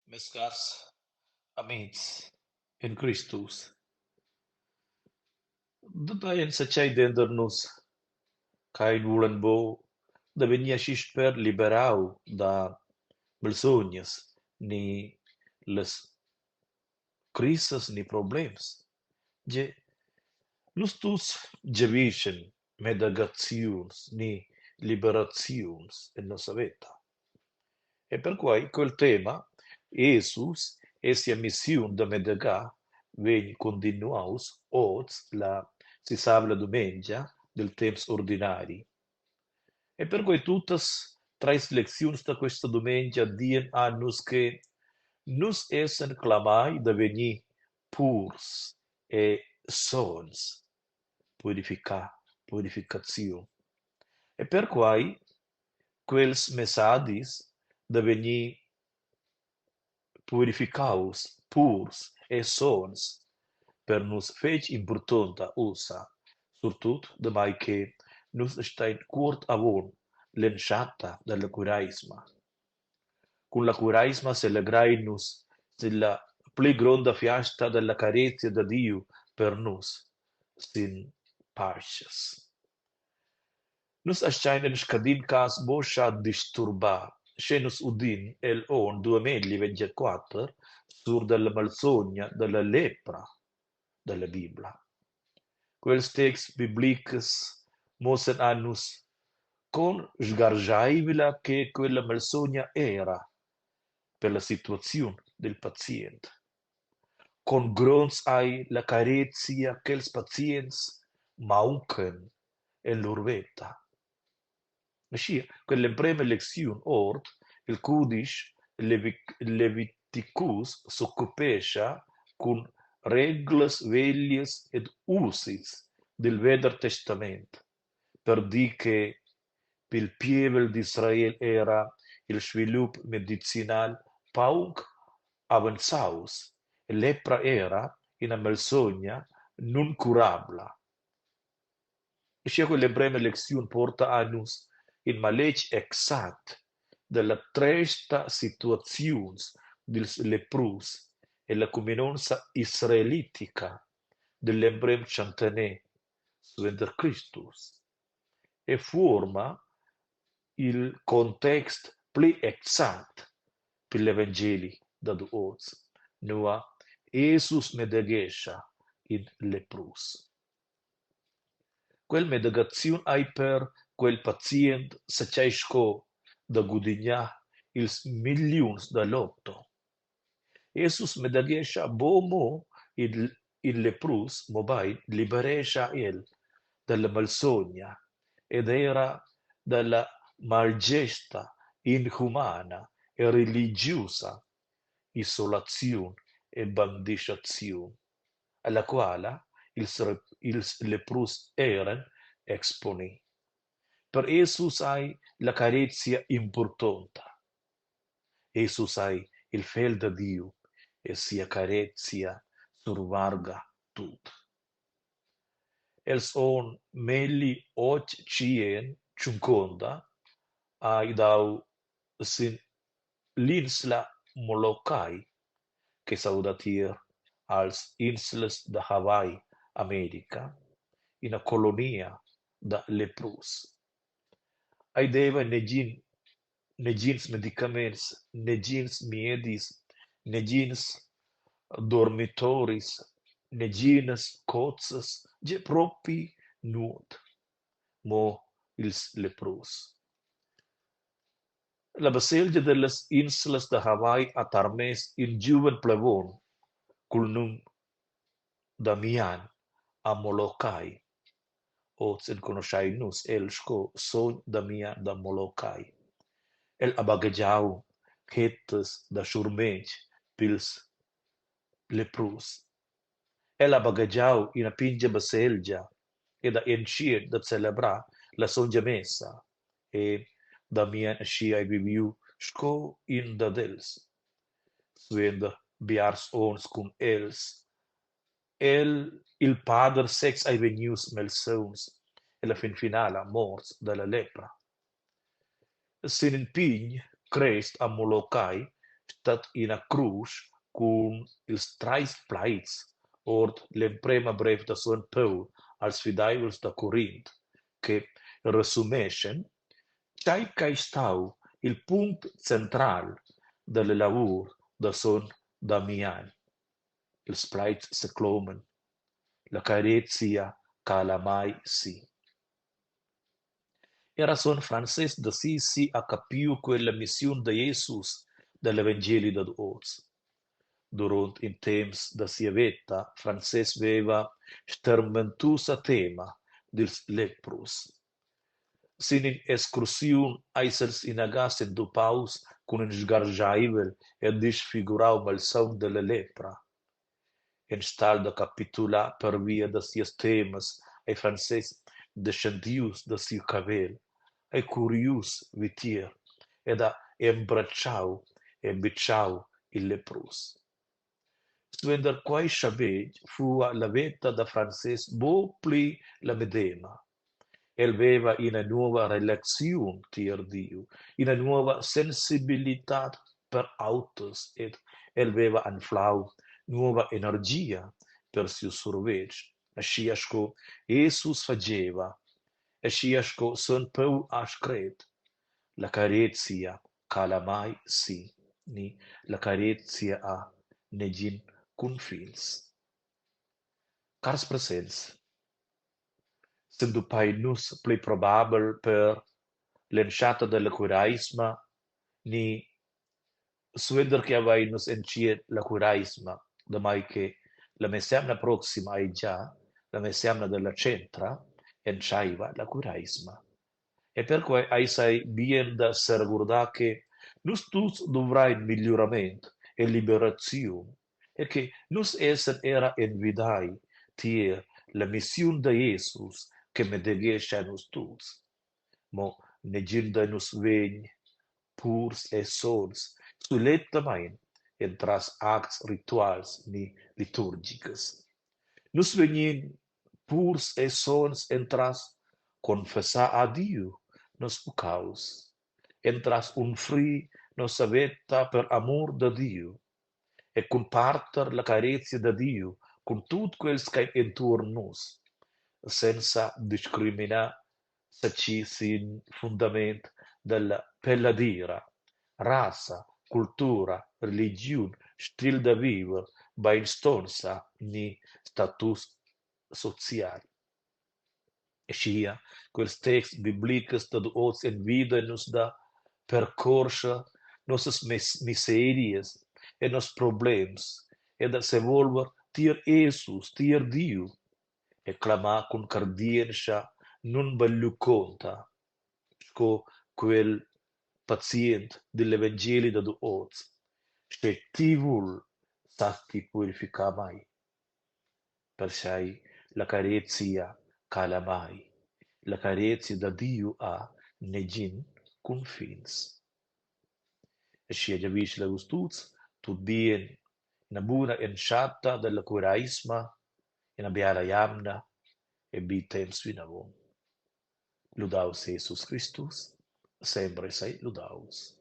Meus caros amics in Christus, dataien sacei dender-nos cain vulen bo da vegnia per liberau da belsognas ni les crises ni problems. Je nus tus giavischen medagaziuns ni liberaziuns in nossa vita. E per quai quel tema, Jesus e sia mission da medagar, vegn continuaus oz la si sabla domengia del temps ordinari. E per quai tutas trais lecziuns da questa domengia dien a nus che nus essen clamai da veni purs e sons purificazione. E per quai quels mesadis da veni purificaus, purs e sons, per nus fec importanta usa, surtut de mai che nus stein curt avon l'ensciata della curaisma. Con la curaisma celebrai nus la pli gronda fiasta della carezia da Dio per nus, sin parches. Nus aschain el scadin cas boscia disturbar, scenus udin el on 2024 sur della malsogna della lepra della Biblia. Quels text biblics mossen annus con sgargiaivila che quella malsogna era per la situazione del paziente. Con grons ai la carezia che els pazients maunchen en lor veta. Així, quell'emprema leziun ord, il cudish Leviticus s'occupescha cun reglas veglias ed usis del Veder Testament, per dir che pil pievel d'Israel era il svilup medicinal paunc avanzaus, e lepra era in amelsogna non curabla. Així quell'emprema leziun porta a nus in malech exact della tresta situaziuns dils leprus e la comunonza israelitica dell'embrem chantanè suenter Christus e forma il context pli exact per l'Evangeli da duoz, noa Jesus medagescha in leprus. Quel medagaziun ai per quel pacient saceisco da gudigna ils miliuns da lotto. Jesus medagescha bomo il leprus mobai liberescha el dalla malsogna ed era dalla malgesta inumana e religiosa isolazione e bandisciazione, alla quale ils leprus eran exponi. Per Jesus hai la carezia importante. Jesus hai il fel da Dio e sia carezia survarga tut. Els on meli och cien ciunconda ai dau sin l'insla Molokai che saudatir als insles da Hawaii, America, in a colonia da leprus. Ai deva negins medicaments, negins miedis, negins dormitoris, neginas cozzas, ge propi nuot, mo ils leprus. La baselgia delle inslas da Hawaii a tarmes in giuven plevon, cul num Damian a Molokai, oz en conosciai nus el sco son Damian da Molokai. El abagagiau hettas da schurmench pils leprus. El abagagiau ina pingia baselgia e da encir da celebra la songia messa e Damian asci ai viviu sco in da dels. Suenda biars ons cum els. Il pader sex ai venius melsons e la fin finala morts dalla lepra. Sin in pign crest a Molokai portat ina cruz cun ils trais plaids ord l'emprema brev da son Paul als fidaivels da Corint, che resumescen chai ca stau il punct central del lavur da son Damian. Els plaids se clomen, la carezia cala mai si. Era son Frances d'Assisi a capiu quella mission de Jesus dell'Evangeli da oz. Durant in temps da sia veta, Frances veva stermentusa tema dils leprus. Sin in excursiun aisers inagasen du paus cun un sgargiaivel e disfigurau malsaun de la lepra. En stal da capitula per via da sias temas ai Frances descendius da sia cavel, ai curius vitier, ed a embracciau e bicciau il leprus. Svender quai shabej fua la veta da Frances bo pli la medema. El veva una nuova relazione tier Dio, una nuova sensibilità per autos ed el veva anflau nuova energia per siu surveg. Asciasco Jesus faceva, asciasco son Paul ascret, la carezia cala mai si, ni la carezia a negin confins. Cars presents, sendo pai nus pli probabel per l'ensciata della curaisma, ni suender che avai nus encie la curaisma, da mai che la messiamna proxima ai già, la messiamna della centra, enciaiva la curaisma. E per cui ai sai bien da ser guarda che nus tuts dovrai miglioramento e liberazione, e che nus esser era envidai tier la mission de Jesus che me degesce a nus tuts. Mo negin da nus vegn, purs e sons, sulettamain entras acts rituals ni liturgicus. Nus vegnin purs e sons entras confessa a Dio nos pucaus, entras un fri nos avetta per amor de Dio, e comparter la carezia de Dio con tut quels che entorn nos, senza discriminar saci sin fundament della pelladira, raza, cultura, religion, stil de viver, bainstonsà ni status social. Scia, quels text biblicus da oz en vida nos da percorsa nossas miserias e nos problems, e da se volver tier Jesus, tier Dio, e clama con cardienza non bellu conta, sco quel pacient dell'Evangeli da oz, se ti vul satti purifica mai, perciai la carezia cala mai, la carezia da Dio a negin confins. E scia già vis la gustuz, tut bien, una buona ensciata della curaisma, una biala jamna, e bi temps vinavon. Ludaus Jesus Christus, sempre sei ludaus.